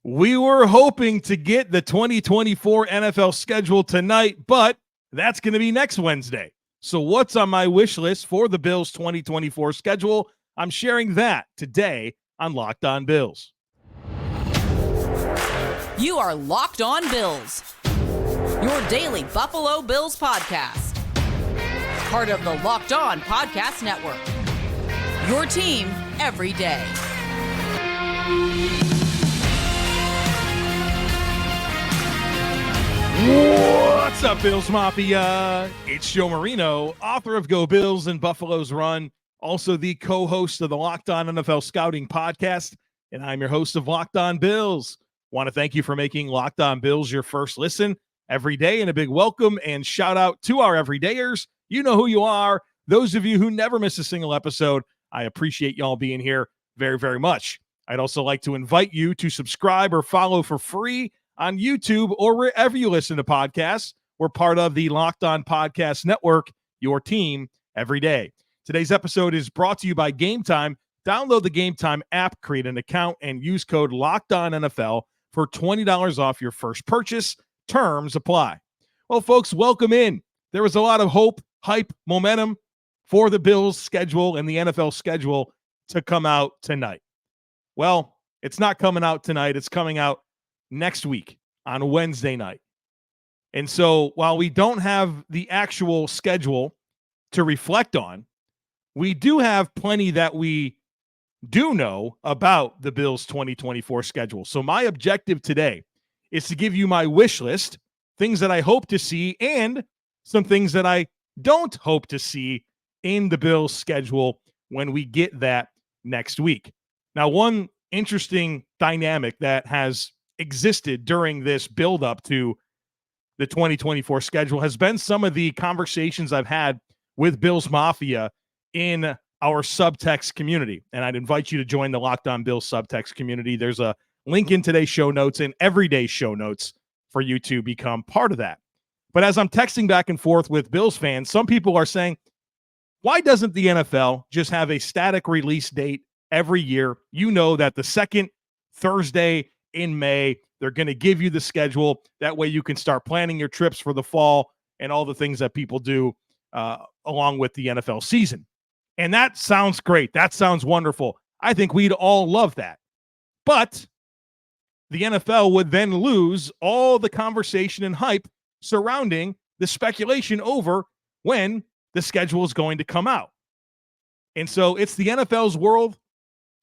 We were hoping to get the 2024 NFL schedule tonight, but that's going to be next Wednesday. So what's on my wish list for the Bills 2024 schedule? I'm sharing that today on Locked On Bills. You are Locked On Bills, your daily Buffalo Bills podcast. Part of the Locked On Podcast Network, your team every day. What's up, Bills Mafia? It's Joe Marino, author of Go Bills and Buffalo's Run, also the co-host of the Locked On NFL Scouting Podcast, and I'm your host of Locked On Bills. Want to thank you for making Locked On Bills your first listen every day, and a big welcome and shout out to our everydayers. You know who you are. Those of you who never miss a single episode, I appreciate y'all being here very, very much. I'd also like to invite you to subscribe or follow for free on YouTube or wherever you listen to podcasts. We're part of the Locked On Podcast Network, your team every day. Today's episode is brought to you by Game Time. Download the Game Time app, create an account, and use code LOCKEDONNFL for $20 off your first purchase. Terms apply. Well, folks, welcome in. There was a lot of hope, hype, momentum for the Bills schedule and the NFL schedule to come out tonight. Well, it's not coming out tonight. It's coming out next week on Wednesday night. And so while we don't have the actual schedule to reflect on, we do have plenty that we do know about the Bills 2024 schedule. So my objective today is to give you my wish list, things that I hope to see, and some things that I don't hope to see in the Bills schedule when we get that next week. Now, one interesting dynamic that has existed during this build-up to the 2024 schedule has been some of the conversations I've had with Bills Mafia in our subtext community. And I'd invite you to join the Locked On Bills subtext community. There's a link in today's show notes and everyday show notes for you to become part of that. But as I'm texting back and forth with Bills fans, some people are saying, why doesn't the NFL just have a static release date every year? You know that the second Thursday in May, they're going to give you the schedule. That way you can start planning your trips for the fall and all the things that people do along with the NFL season. And that sounds great. That sounds wonderful. I think we'd all love that. But the NFL would then lose all the conversation and hype surrounding the speculation over when the schedule is going to come out. And so it's the NFL's world.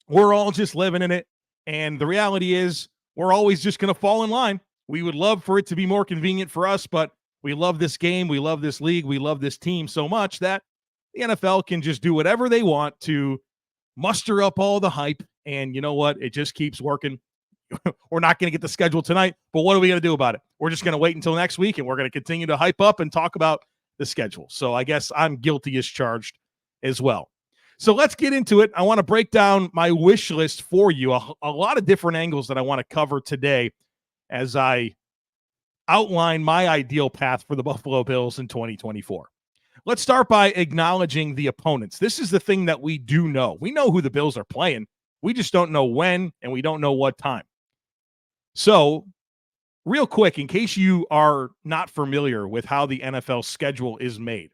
We're all just living in it. And the reality is we're always just going to fall in line. We would love for it to be more convenient for us, but we love this game. We love this league. We love this team so much that the NFL can just do whatever they want to muster up all the hype. And you know what? It just keeps working. We're not going to get the schedule tonight, but what are we going to do about it? We're just going to wait until next week, and we're going to continue to hype up and talk about the schedule. So I guess I'm guilty as charged as well. So let's get into it. I want to break down my wish list for you. A lot of different angles that I want to cover today as I outline my ideal path for the Buffalo Bills in 2024. Let's start by acknowledging the opponents. This is the thing that we do know. We know who the Bills are playing. We just don't know when, and we don't know what time. So real quick, in case you are not familiar with how the NFL schedule is made,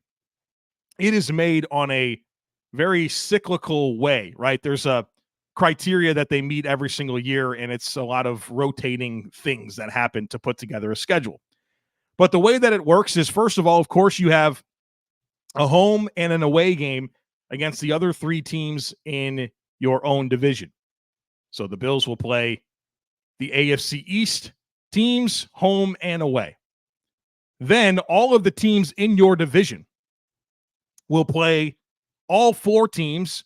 it is made on a very cyclical way, right? There's a criteria that they meet every single year, and it's a lot of rotating things that happen to put together a schedule. But the way that it works is, first of all, of course, you have a home and an away game against the other three teams in your own division. So the Bills will play the AFC East teams home and away. Then all of the teams in your division will play all four teams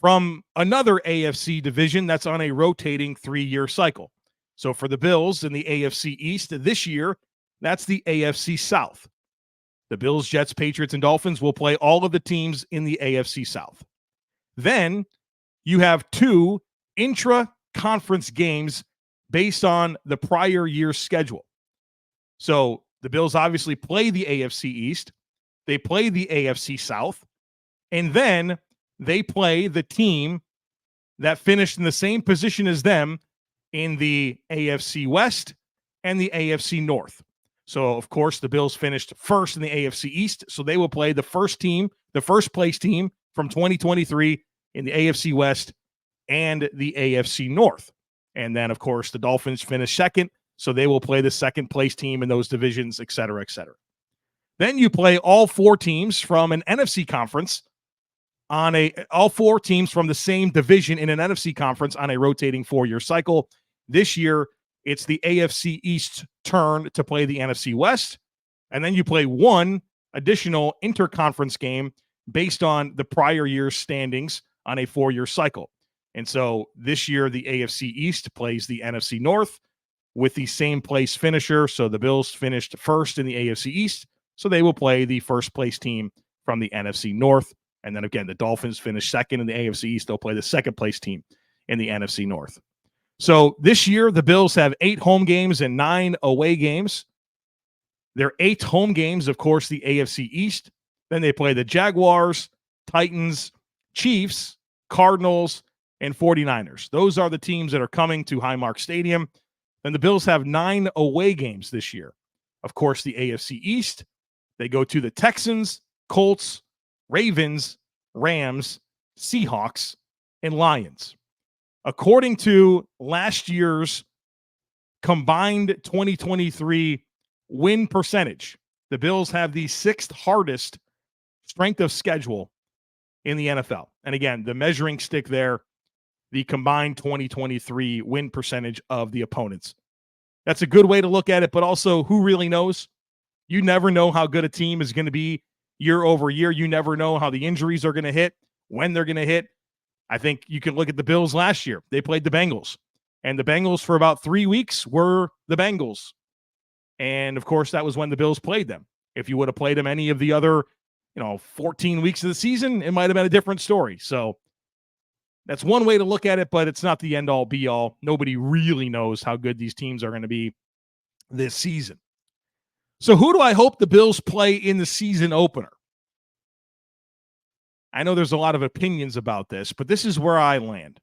from another AFC division that's on a rotating 3-year cycle. So for the Bills in the AFC East this year, that's the AFC South. The Bills, Jets, Patriots, and Dolphins will play all of the teams in the AFC South. Then you have 2 intra-conference games based on the prior year's schedule. So the Bills obviously play the AFC East. They play the AFC South. And then they play the team that finished in the same position as them in the AFC West and the AFC North. So, of course, the Bills finished first in the AFC East, so they will play the first place team from 2023 in the AFC West and the AFC North. And then, of course, the Dolphins finished second, so they will play the second place team in those divisions, et cetera, et cetera. Then you play all four teams from an NFC conference all four teams from the same division in an NFC conference on a rotating 4-year cycle. This year, it's the AFC East turn to play the NFC West, and then you play one additional interconference game based on the prior year's standings on a 4-year cycle. And so this year, the AFC East plays the NFC North with the same place finisher. So the Bills finished first in the AFC East, so they will play the first place team from the NFC North. And then again, the Dolphins finished second in the AFC East. They'll play the second place team in the NFC North. So this year, the Bills have 8 home games and 9 away games. Their 8 home games, of course, the AFC East. Then they play the Jaguars, Titans, Chiefs, Cardinals, and 49ers. Those are the teams that are coming to Highmark Stadium. Then the Bills have 9 away games this year. Of course, the AFC East, they go to the Texans, Colts, Ravens, Rams, Seahawks, and Lions. According to last year's combined 2023 win percentage, the Bills have the 6th hardest strength of schedule in the NFL. And again, the measuring stick there, the combined 2023 win percentage of the opponents. That's a good way to look at it, but also who really knows? You never know how good a team is going to be year over year. You never know how the injuries are going to hit, when they're going to hit. I think you can look at the Bills last year. They played the Bengals, and the Bengals for about 3 weeks were the Bengals. And of course, that was when the Bills played them. If you would have played them any of the other, 14 weeks of the season, it might have been a different story. So that's one way to look at it, but it's not the end all be all. Nobody really knows how good these teams are going to be this season. So who do I hope the Bills play in the season opener? I know there's a lot of opinions about this, but this is where I land.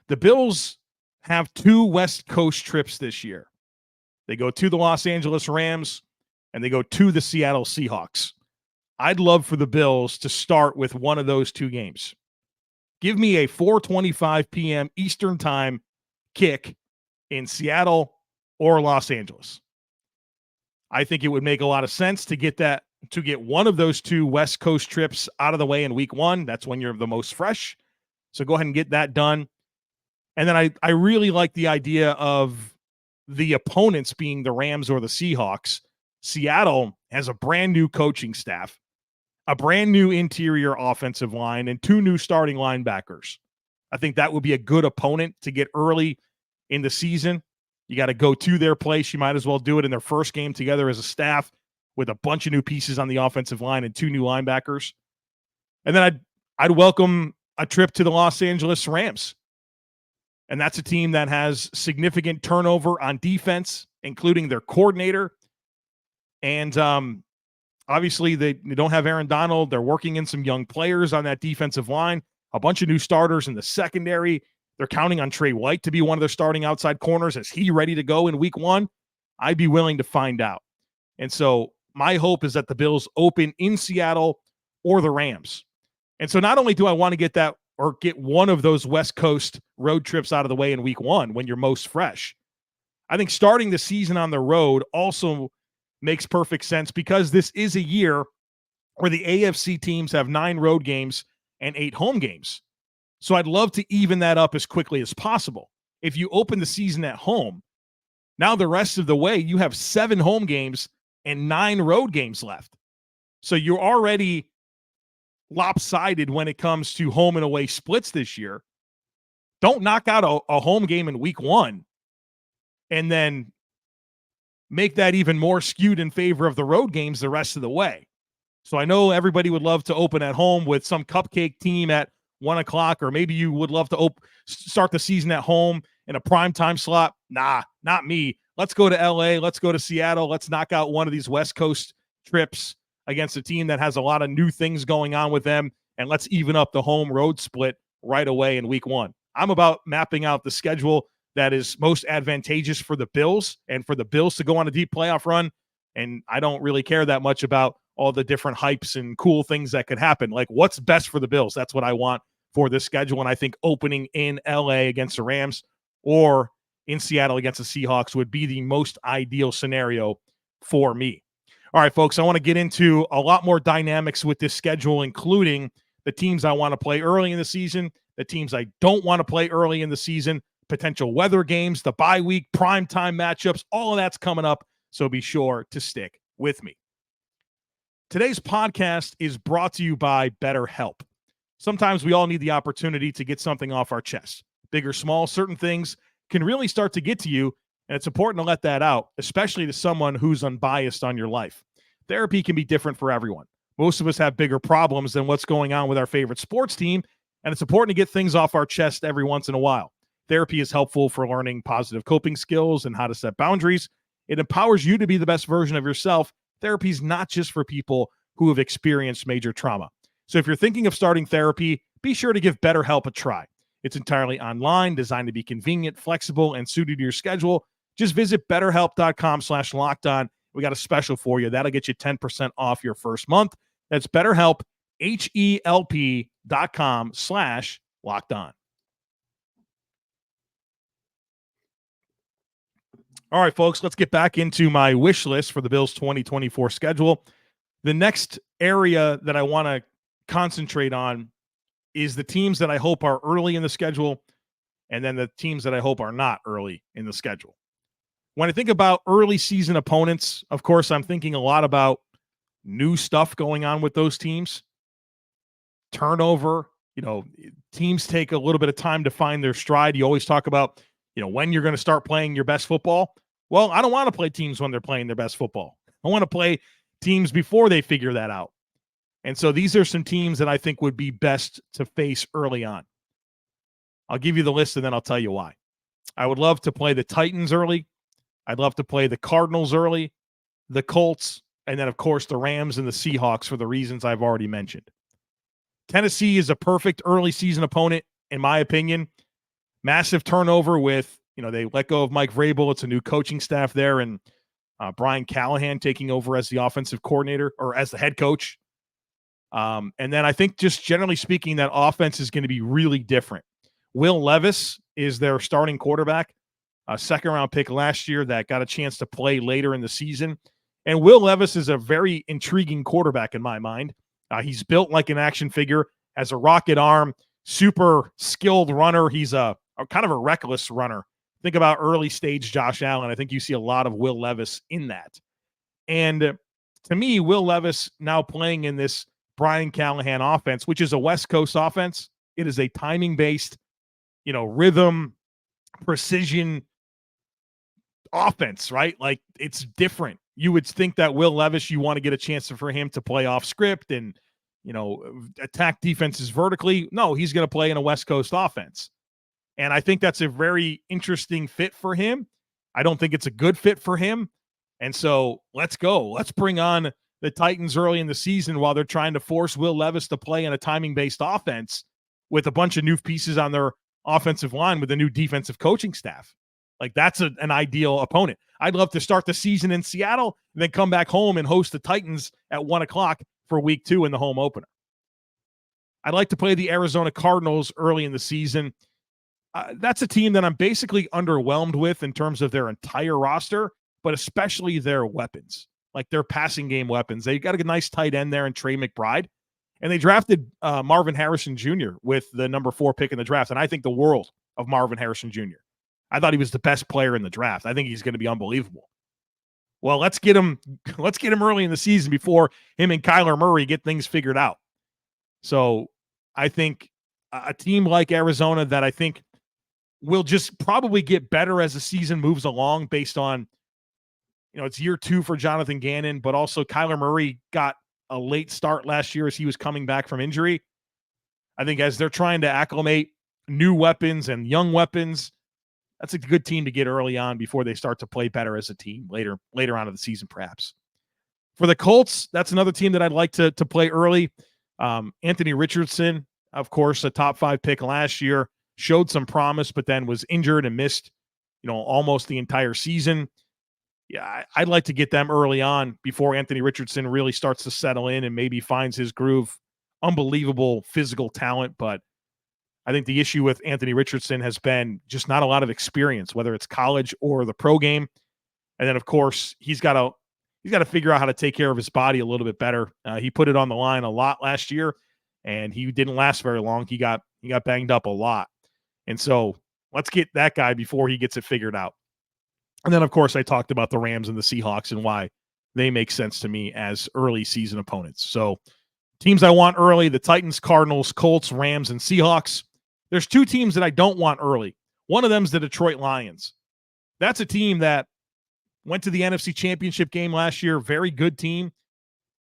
The Bills have 2 West Coast trips this year. They go to the Los Angeles Rams, and they go to the Seattle Seahawks. I'd love for the Bills to start with one of those 2 games. Give me a 4:25 p.m. Eastern time kick in Seattle or Los Angeles. I think it would make a lot of sense to get one of those 2 West Coast trips out of the way in week 1. That's when you're the most fresh. So go ahead and get that done. And then I really like the idea of the opponents being the Rams or the Seahawks. Seattle has a brand new coaching staff, a brand new interior offensive line, and 2 new starting linebackers. I think that would be a good opponent to get early in the season. You got to go to their place. You might as well do it in their first game together as a staff with a bunch of new pieces on the offensive line and 2 new linebackers. And then I'd welcome a trip to the Los Angeles Rams. And that's a team that has significant turnover on defense, including their coordinator. And obviously, they don't have Aaron Donald. They're working in some young players on that defensive line, a bunch of new starters in the secondary. They're counting on Trey White to be one of their starting outside corners. Is he ready to go in week 1? I'd be willing to find out. And so my hope is that the Bills open in Seattle or the Rams. And so not only do I want to get that or get one of those West Coast road trips out of the way in week 1 when you're most fresh, I think starting the season on the road also makes perfect sense because this is a year where the AFC teams have 9 road games and 8 home games. So I'd love to even that up as quickly as possible. If you open the season at home, now the rest of the way, you have 7 home games and 9 road games left. So you're already lopsided when it comes to home and away splits this year. Don't knock out a home game in week 1 and then make that even more skewed in favor of the road games the rest of the way. So I know everybody would love to open at home with some cupcake team at 1 o'clock, or maybe you would love to start the season at home in a primetime slot. Nah, not me. Let's go to LA. Let's go to Seattle. Let's knock out one of these West Coast trips against a team that has a lot of new things going on with them, and let's even up the home road split right away in week 1. I'm about mapping out the schedule that is most advantageous for the Bills and for the Bills to go on a deep playoff run. And I don't really care that much about all the different hypes and cool things that could happen. Like, what's best for the Bills? That's what I want for this schedule. And I think opening in LA against the Rams or in Seattle against the Seahawks would be the most ideal scenario for me. All right, folks, I want to get into a lot more dynamics with this schedule, including the teams I want to play early in the season, the teams I don't want to play early in the season, potential weather games, the bye week, primetime matchups, all of that's coming up, so be sure to stick with me. Today's podcast is brought to you by BetterHelp. Sometimes we all need the opportunity to get something off our chest. Big or small, certain things can really start to get to you, and it's important to let that out, especially to someone who's unbiased on your life. Therapy can be different for everyone. Most of us have bigger problems than what's going on with our favorite sports team, and it's important to get things off our chest every once in a while. Therapy is helpful for learning positive coping skills and how to set boundaries. It empowers you to be the best version of yourself. Therapy is not just for people who have experienced major trauma. So if you're thinking of starting therapy, be sure to give BetterHelp a try. It's entirely online, designed to be convenient, flexible, and suited to your schedule. Just visit betterhelp.com/lockedon. We got a special for you. That'll get you 10% off your first month. That's BetterHelp, HELP.com/lockedon. All right, folks, let's get back into my wish list for the Bills 2024 schedule. The next area that I want to concentrate on is the teams that I hope are early in the schedule, and then the teams that I hope are not early in the schedule. When I think about early season opponents, of course, I'm thinking a lot about new stuff going on with those teams. Turnover, teams take a little bit of time to find their stride. You always talk about, when you're going to start playing your best football. Well, I don't want to play teams when they're playing their best football. I want to play teams before they figure that out. And so these are some teams that I think would be best to face early on. I'll give you the list and then I'll tell you why. I would love to play the Titans early. I'd love to play the Cardinals early, the Colts, and then, of course, the Rams and the Seahawks for the reasons I've already mentioned. Tennessee is a perfect early season opponent, in my opinion. Massive turnover with, they let go of Mike Vrabel. It's a new coaching staff there, and Brian Callahan taking over as the offensive coordinator or as the head coach. And then I think just generally speaking, that offense is going to be really different. Will Levis is their starting quarterback, a second-round pick last year that got a chance to play later in the season. And Will Levis is a very intriguing quarterback in my mind. He's built like an action figure, has a rocket arm, super skilled runner. He's a kind of a reckless runner. Think about early stage Josh Allen. I think you see a lot of Will Levis in that. And to me, Will Levis now playing in this Brian Callahan offense, which is a West Coast offense. It is a timing-based, rhythm, precision offense, right? Like, it's different. You would think that Will Levis, you want to get a chance for him to play off script and, attack defenses vertically. No, he's going to play in a West Coast offense. And I think that's a very interesting fit for him. I don't think it's a good fit for him. And so let's go. Let's bring on the Titans early in the season while they're trying to force Will Levis to play in a timing-based offense with a bunch of new pieces on their offensive line with a new defensive coaching staff. Like, that's an ideal opponent. I'd love to start the season in Seattle and then come back home and host the Titans at 1 o'clock for week 2 in the home opener. I'd like to play the Arizona Cardinals early in the season. That's a team that I'm basically underwhelmed with in terms of their entire roster, but especially their weapons, like their passing game weapons. They got a nice tight end there in Trey McBride, and they drafted Marvin Harrison Jr. with the number 4 pick in the draft, and I think the world of Marvin Harrison Jr. I thought he was the best player in the draft. I think he's going to be unbelievable. Well, let's get him early in the season before him and Kyler Murray get things figured out. So I think a team like Arizona that I think will just probably get better as the season moves along based on, it's year 2 for Jonathan Gannon, but also Kyler Murray got a late start last year as he was coming back from injury. I think as they're trying to acclimate new weapons and young weapons, that's a good team to get early on before they start to play better as a team later on in the season, perhaps. For the Colts, that's another team that I'd like to play early. Anthony Richardson, of course, a top 5 pick last year, showed some promise, but then was injured and missed almost the entire season. Yeah, I'd like to get them early on before Anthony Richardson really starts to settle in and maybe finds his groove. Unbelievable physical talent, but I think the issue with Anthony Richardson has been just not a lot of experience, whether it's college or the pro game. And then, of course, he's got to figure out how to take care of his body a little bit better. He put it on the line a lot last year, and he didn't last very long. He got banged up a lot, and so let's get that guy before he gets it figured out. And then, of course, I talked about the Rams and the Seahawks and why they make sense to me as early season opponents. So teams I want early: the Titans, Cardinals, Colts, Rams, and Seahawks. There's two teams that I don't want early. One of them is the Detroit Lions. That's a team that went to the NFC Championship game last year, very good team,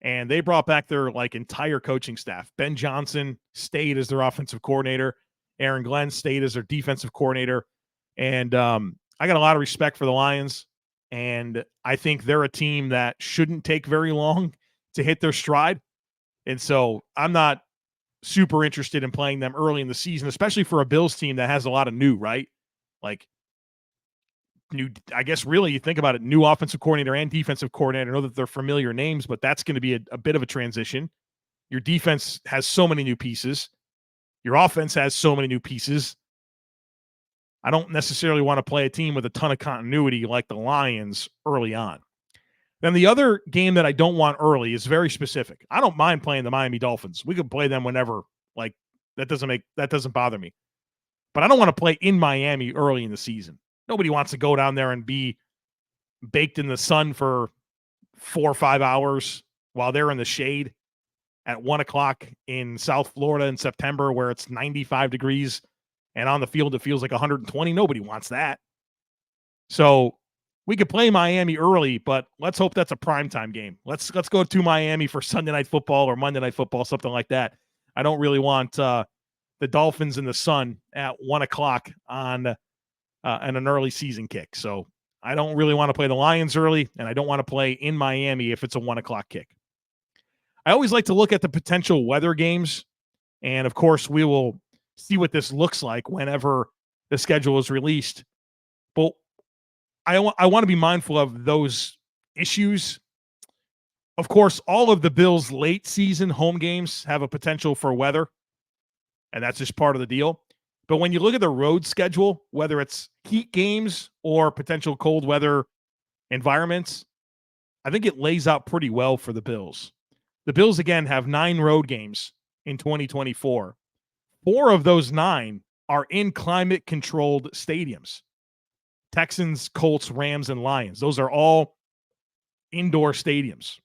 and they brought back their entire coaching staff. Ben Johnson stayed as their offensive coordinator. Aaron Glenn stayed as their defensive coordinator. And I got a lot of respect for the Lions, and I think they're a team that shouldn't take very long to hit their stride. And so I'm not super interested in playing them early in the season, especially for a Bills team that has a lot of new, right? I guess really you think about it, new offensive coordinator and defensive coordinator. I know that they're familiar names, but that's going to be a bit of a transition. Your defense has so many new pieces. Your offense has so many new pieces. I don't necessarily want to play a team with a ton of continuity like the Lions early on. Then the other game that I don't want early is very specific. I don't mind playing the Miami Dolphins. We could play them whenever. That doesn't bother me. But I don't want to play in Miami early in the season. Nobody wants to go down there and be baked in the sun for 4 or 5 hours while they're in the shade at 1 o'clock in South Florida in September where it's 95 degrees and on the field it feels like 120. Nobody wants that. So we could play Miami early, but let's hope that's a primetime game. Let's go to Miami for Sunday Night Football or Monday Night Football, something like that. I don't really want the Dolphins in the sun at 1 o'clock on an early season kick. So I don't really want to play the Lions early, and I don't want to play in Miami if it's a 1 o'clock kick. I always like to look at the potential weather games, and of course we will see what this looks like whenever the schedule is released. But I want to be mindful of those issues. Of course, all of the Bills' late season home games have a potential for weather, and that's just part of the deal. But when you look at the road schedule, whether it's heat games or potential cold weather environments, I think it lays out pretty well for the Bills. The Bills, again, have 9 road games in 2024. 4 of those 9 are in climate-controlled stadiums. Texans, Colts, Rams, and Lions. Those are all indoor stadiums.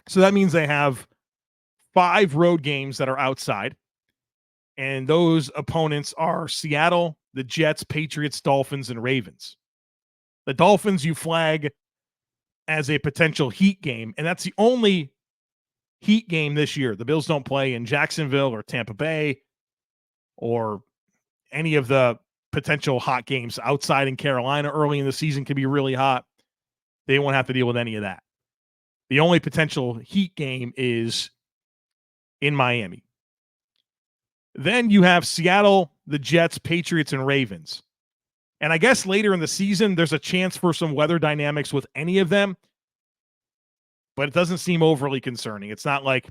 So that means they have 5 road games that are outside. And those opponents are Seattle, the Jets, Patriots, Dolphins, and Ravens. The Dolphins you flag as a potential heat game, and that's the only heat game this year. The Bills don't play in Jacksonville or Tampa Bay or any of the potential hot games outside in Carolina early in the season can be really hot. They won't have to deal with any of that. The only potential heat game is in Miami. Then you have Seattle, the Jets, Patriots, and Ravens. And I guess later in the season, there's a chance for some weather dynamics with any of them, but it doesn't seem overly concerning. It's not like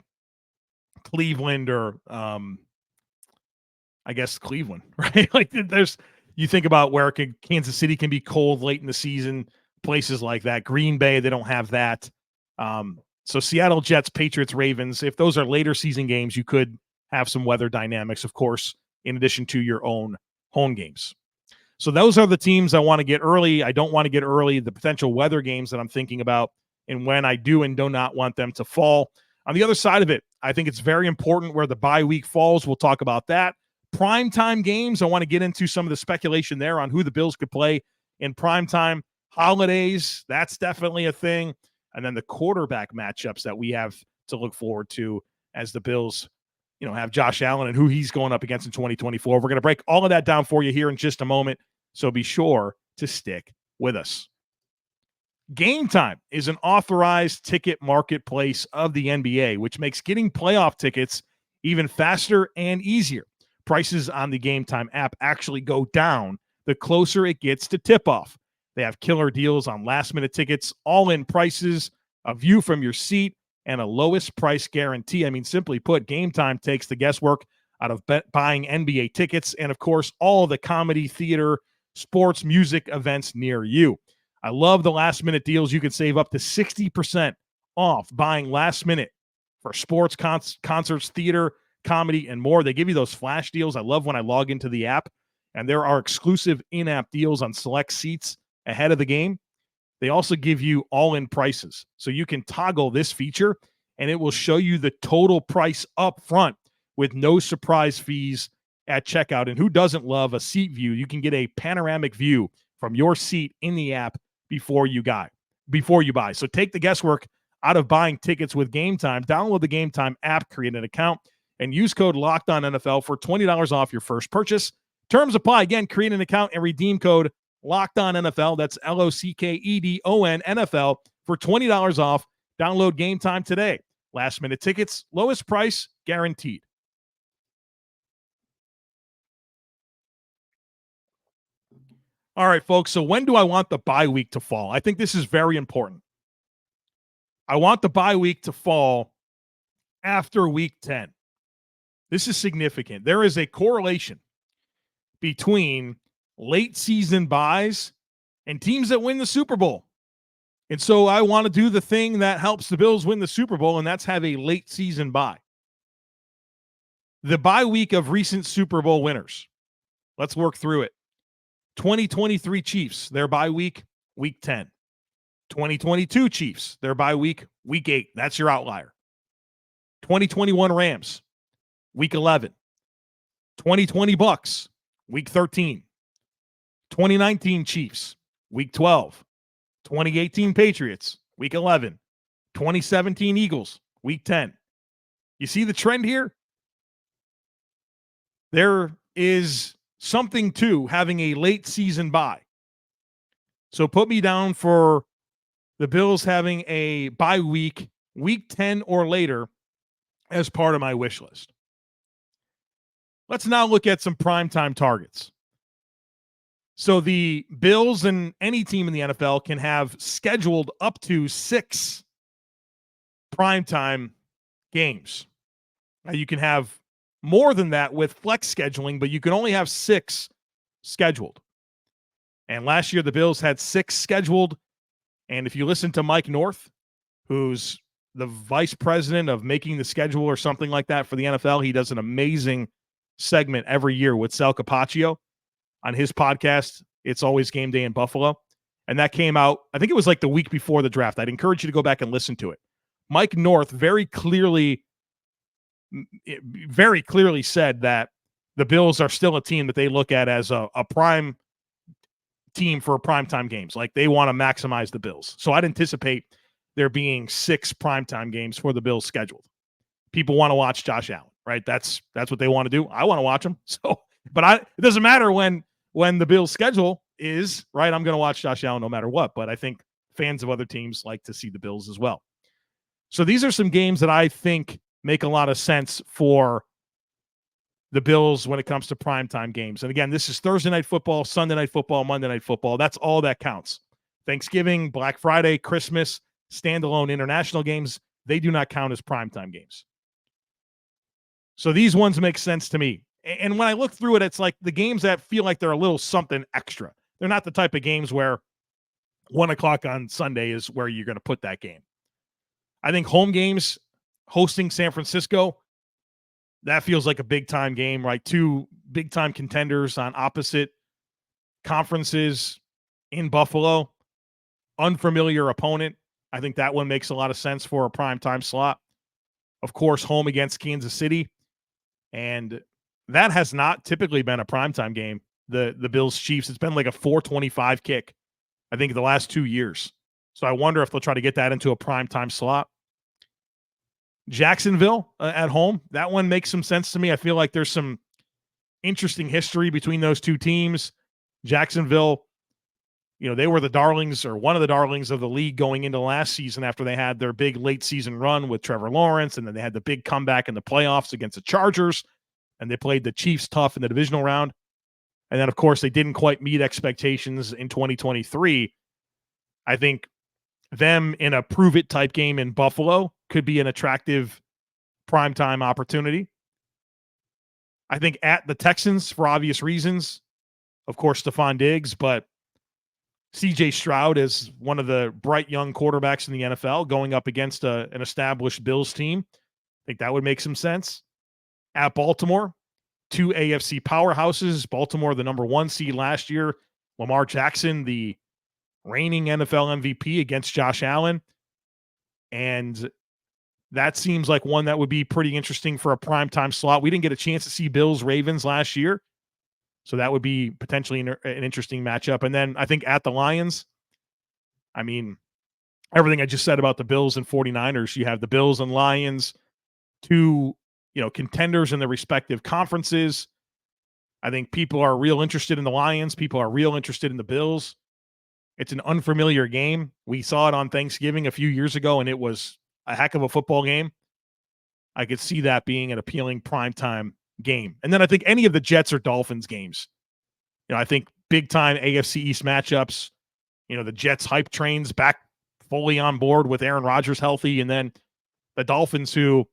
Cleveland or, I guess Cleveland, right? You think about where Kansas City can be cold late in the season, places like that. Green Bay, they don't have that. So Seattle, Jets, Patriots, Ravens, if those are later season games, you could have some weather dynamics, of course, in addition to your own home games. So those are the teams I want to get early. I don't want to get early the potential weather games that I'm thinking about and when I do and do not want them to fall. On the other side of it, I think it's very important where the bye week falls. We'll talk about that. Primetime games, I want to get into some of the speculation there on who the Bills could play in primetime. Holidays, that's definitely a thing. And then the quarterback matchups that we have to look forward to as the Bills have Josh Allen and who he's going up against in 2024. We're going to break all of that down for you here in just a moment, so be sure to stick with us. Game Time is an authorized ticket marketplace of the NBA, which makes getting playoff tickets even faster and easier. Prices on the Game Time app actually go down the closer it gets to tip-off. They have killer deals on last-minute tickets, all-in prices, a view from your seat, and a lowest price guarantee. I mean, simply put, Game Time takes the guesswork out of buying NBA tickets and, of course, all the comedy, theater, sports, music events near you. I love the last-minute deals. You can save up to 60% off buying last minute for sports, concerts, theater, comedy, and more. They give you those flash deals. I love when I log into the app, and there are exclusive in-app deals on select seats ahead of the game. They also give you all-in prices. So you can toggle this feature, and it will show you the total price up front with no surprise fees at checkout. And who doesn't love a seat view? You can get a panoramic view from your seat in the app before you buy. So take the guesswork out of buying tickets with Game Time. Download the Game Time app, create an account, and use code LOCKEDONNFL for $20 off your first purchase. Terms apply. Again, create an account and redeem code LOCKEDONNFL. That's LOCKEDON NFL for $20 off. Download Game Time today. Last minute tickets, lowest price guaranteed. All right, folks. So when do I want the bye week to fall? I think this is very important. I want the bye week to fall after week 10. This is significant. There is a correlation between late season buys and teams that win the Super Bowl. And so I want to do the thing that helps the Bills win the Super Bowl, and that's have a late season bye. The bye week of recent Super Bowl winners. Let's work through it. 2023 Chiefs, their bye week, week 10. 2022 Chiefs, their bye week, week 8. That's your outlier. 2021 Rams, week 11. 2020 Bucks, week 13. 2019 Chiefs, week 12. 2018 Patriots, week 11. 2017 Eagles, week 10. You see the trend here? There is something to having a late season bye. So put me down for the Bills having a bye week, week 10 or later, as part of my wish list. Let's now look at some primetime targets. So the Bills and any team in the NFL can have scheduled up to 6 primetime games. Now you can have more than that with flex scheduling, but you can only have 6 scheduled. And last year the Bills had 6 scheduled. And if you listen to Mike North, who's the vice president of making the schedule or something like that for the NFL, he does an amazing segment every year with Sal Capaccio on his podcast. It's Always Game Day in Buffalo. And that came out, I think it was like the week before the draft. I'd encourage you to go back and listen to it. Mike North very clearly said that the Bills are still a team that they look at as a prime team for primetime games. Like they want to maximize the Bills. So I'd anticipate there being 6 primetime games for the Bills scheduled. People want to watch Josh Allen, right? That's what they want to do. I want to watch him. So, but it doesn't matter when the Bills schedule is, right? I'm going to watch Josh Allen no matter what. But I think fans of other teams like to see the Bills as well. So these are some games that I think make a lot of sense for the Bills when it comes to primetime games. And again, this is Thursday night football, Sunday night football, Monday night football. That's all that counts. Thanksgiving, Black Friday, Christmas, standalone international games, they do not count as primetime games. So these ones make sense to me. And when I look through it, it's like the games that feel like they're a little something extra. They're not the type of games where 1 o'clock on Sunday is where you're going to put that game. I think home games, hosting San Francisco, that feels like a big-time game, right? 2 big-time contenders on opposite conferences in Buffalo. Unfamiliar opponent. I think that one makes a lot of sense for a primetime slot. Of course, home against Kansas City. And that has not typically been a primetime game. The Bills-Chiefs, it's been like a 4:25 kick, I think, the last 2 years. So I wonder if they'll try to get that into a primetime slot. Jacksonville at home, that one makes some sense to me. I feel like there's some interesting history between those two teams. Jacksonville, they were the darlings or one of the darlings of the league going into last season after they had their big late season run with Trevor Lawrence, and then they had the big comeback in the playoffs against the Chargers, and they played the Chiefs tough in the divisional round. And then, of course, they didn't quite meet expectations in 2023. I think them in a prove-it type game in Buffalo could be an attractive primetime opportunity. I think at the Texans, for obvious reasons, of course, Stephon Diggs, but C.J. Stroud is one of the bright young quarterbacks in the NFL going up against an established Bills team. I think that would make some sense. At Baltimore, two AFC powerhouses. Baltimore, the number 1 seed last year. Lamar Jackson, the reigning NFL MVP against Josh Allen. And that seems like one that would be pretty interesting for a primetime slot. We didn't get a chance to see Bills-Ravens last year, so that would be potentially an interesting matchup. And then I think at the Lions, I mean, everything I just said about the Bills and 49ers, you have the Bills and Lions, two, contenders in their respective conferences. I think people are real interested in the Lions. People are real interested in the Bills. It's an unfamiliar game. We saw it on Thanksgiving a few years ago, and it was a heck of a football game. I could see that being an appealing primetime game. And then I think any of the Jets or Dolphins games, I think big time AFC East matchups, the Jets hype trains back fully on board with Aaron Rodgers healthy. And then the Dolphins, who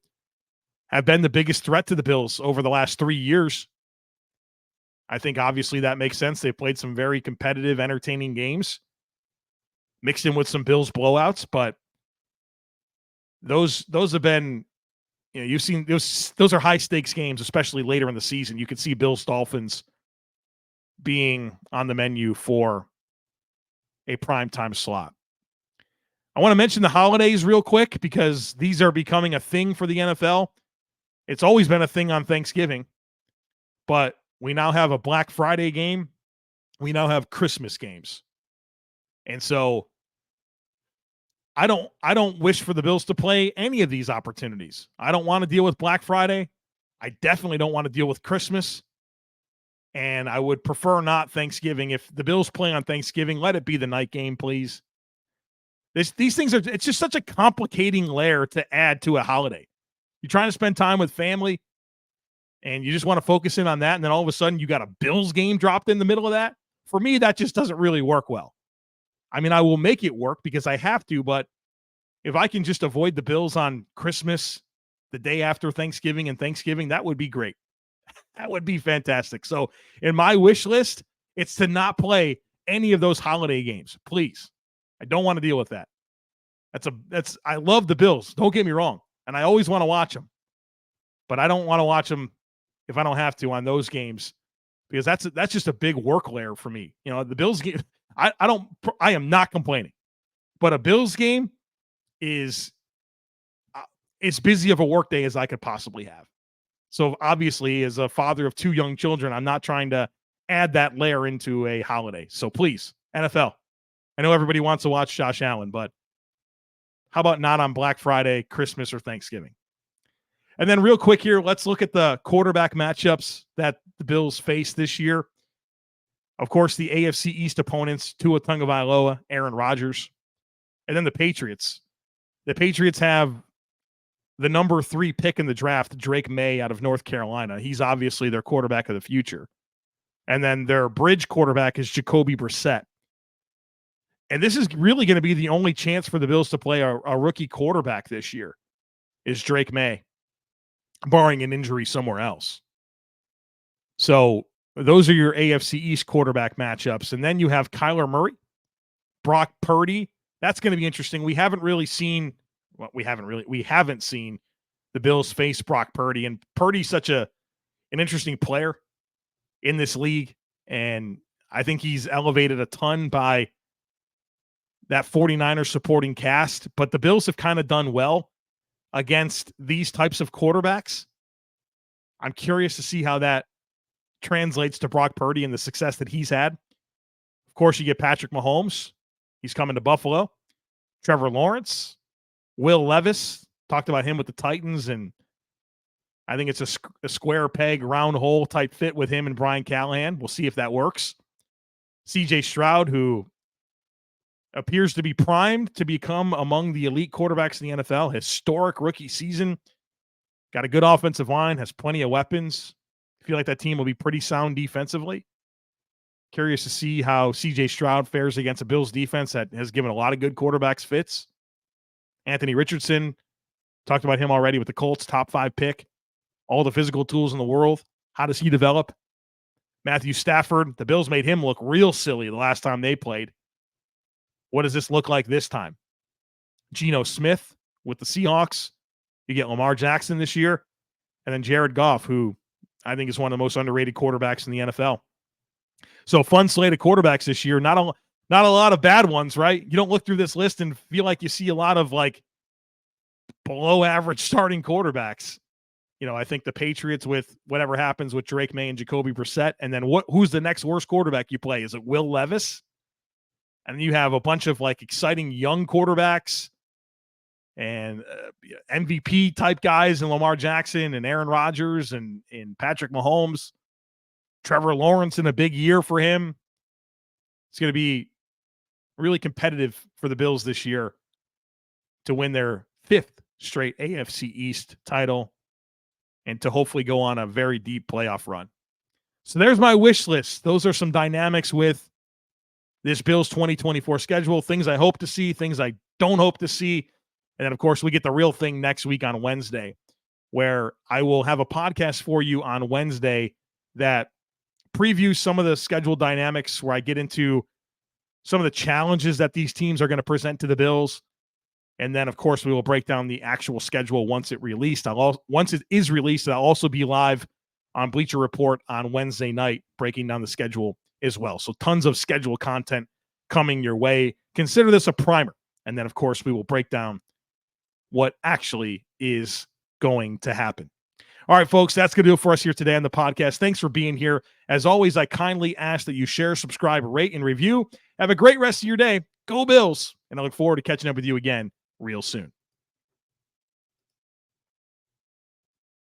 have been the biggest threat to the Bills over the last 3 years. I think obviously that makes sense. They played some very competitive, entertaining games, mixed in with some Bills blowouts, but those have been, you've seen those are high stakes games, especially later in the season. You could see Bills Dolphins being on the menu for a primetime slot. I want to mention the holidays real quick because these are becoming a thing for the NFL. It's always been a thing on Thanksgiving, but we now have a Black Friday game. We now have Christmas games. And so I don't wish for the Bills to play any of these opportunities. I don't want to deal with Black Friday. I definitely don't want to deal with Christmas. And I would prefer not Thanksgiving. If the Bills play on Thanksgiving, let it be the night game, please. These things it's just such a complicating layer to add to a holiday. You're trying to spend time with family and you just want to focus in on that. And then all of a sudden you got a Bills game dropped in the middle of that. For me, that just doesn't really work well. I mean, I will make it work because I have to, but if I can just avoid the Bills on Christmas, the day after Thanksgiving and Thanksgiving, that would be great. That would be fantastic. So in my wish list, it's to not play any of those holiday games, please. I don't want to deal with that. I love the Bills. Don't get me wrong. And I always want to watch them, but I don't want to watch them if I don't have to on those games because that's just a big work layer for me. The Bills game, I am not complaining, but a Bills game is as busy of a work day as I could possibly have. So obviously, as a father of 2 young children, I'm not trying to add that layer into a holiday. So please, NFL, I know everybody wants to watch Josh Allen, but how about not on Black Friday, Christmas, or Thanksgiving? And then real quick here, let's look at the quarterback matchups that the Bills face this year. Of course, the AFC East opponents, Tua Tagovailoa, Aaron Rodgers, and then the Patriots. The Patriots have the number 3 pick in the draft, Drake May out of North Carolina. He's obviously their quarterback of the future. And then their bridge quarterback is Jacoby Brissett. And this is really going to be the only chance for the Bills to play a rookie quarterback this year is Drake May, barring an injury somewhere else. So those are your AFC East quarterback matchups. And then you have Kyler Murray, Brock Purdy. That's going to be interesting. We haven't seen the Bills face Brock Purdy. And Purdy's such an interesting player in this league. And I think he's elevated a ton by that 49ers supporting cast. But the Bills have kind of done well against these types of quarterbacks. I'm curious to see how that translates to Brock Purdy and the success that he's had. Of course, you get Patrick Mahomes. He's coming to Buffalo. Trevor Lawrence. Will Levis. Talked about him with the Titans, and I think it's a square peg, round hole type fit with him and Brian Callahan. We'll see if that works. C.J. Stroud, who appears to be primed to become among the elite quarterbacks in the NFL. Historic rookie season. Got a good offensive line, has plenty of weapons. I feel like that team will be pretty sound defensively. Curious to see how C.J. Stroud fares against a Bills defense that has given a lot of good quarterbacks fits. Anthony Richardson, talked about him already with the Colts, top 5 pick. All the physical tools in the world. How does he develop? Matthew Stafford, the Bills made him look real silly the last time they played. What does this look like this time? Geno Smith with the Seahawks. You get Lamar Jackson this year. And then Jared Goff, who I think is one of the most underrated quarterbacks in the NFL. So fun slate of quarterbacks this year. Not a lot of bad ones, right? You don't look through this list and feel like you see a lot of like below average starting quarterbacks. I think the Patriots with whatever happens with Drake May and Jacoby Brissett. And then who's the next worst quarterback you play? Is it Will Levis? And then you have a bunch of like exciting young quarterbacks and MVP type guys and Lamar Jackson and Aaron Rodgers and Patrick Mahomes. Trevor Lawrence in a big year for him. It's going to be really competitive for the Bills this year to win their 5th straight AFC East title and to hopefully go on a very deep playoff run. So there's my wish list. Those are some dynamics with this Bills 2024 schedule, things I hope to see, things I don't hope to see. And then, of course, we get the real thing next week on Wednesday, where I will have a podcast for you on Wednesday that previews some of the schedule dynamics, where I get into some of the challenges that these teams are going to present to the Bills. And then, of course, we will break down the actual schedule once it released. Once it is released, I'll also be live on Bleacher Report on Wednesday night, breaking down the schedule as well. So tons of schedule content coming your way. Consider this a primer. And then, of course, we will break down what actually is going to happen. All right, folks, that's going to do it for us here today on the podcast. Thanks for being here. As always, I kindly ask that you share, subscribe, rate, and review. Have a great rest of your day. Go Bills. And I look forward to catching up with you again real soon.